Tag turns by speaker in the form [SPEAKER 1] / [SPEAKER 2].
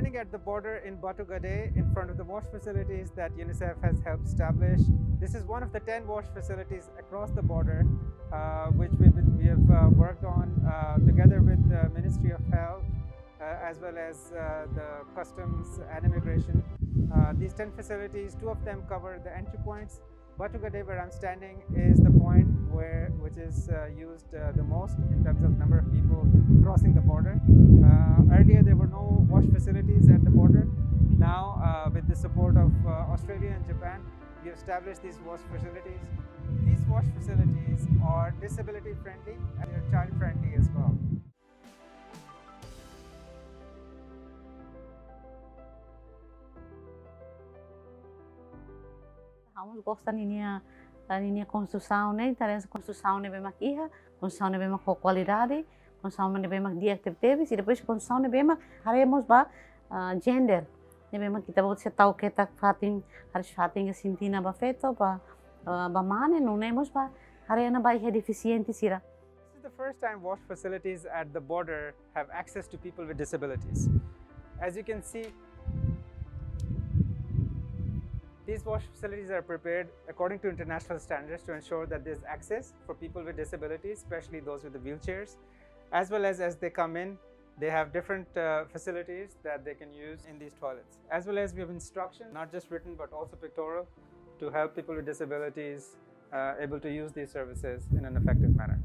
[SPEAKER 1] standing at the border in Batugade in front of the wash facilities that UNICEF has helped establish. This is one of the 10 wash facilities across the border which we have worked on together with the Ministry of Health as well as the Customs and Immigration. These 10 facilities, 2 of them cover the entry points. Batugade, where I'm standing, is the point which is used the most in terms of number of people crossing the border. Earlier there were no wash facilities at the border. Now with the support of Australia and Japan, we established these wash facilities. These wash facilities are disability friendly and they're child friendly as well.
[SPEAKER 2] Vamos gostar da linha construção, né? Então essa construção é bem mais iha, construção é bem mais com qualidade, construção é bem mais diativos e depois construção é bem mais haremos ba gender, é bem mais kita buat setau kita fatin harus fatin assim tina ba feto ba mana não nemos ba harena ba iha deficiente sira.
[SPEAKER 1] This is the first time wash facilities at the border have access to people with disabilities. As you can see, these wash facilities are prepared according to international standards to ensure that there's access for people with disabilities, especially those with the wheelchairs, as well as they come in, they have different facilities that they can use in these toilets. As well as we have instruction, not just written but also pictorial, to help people with disabilities able to use these services in an effective manner.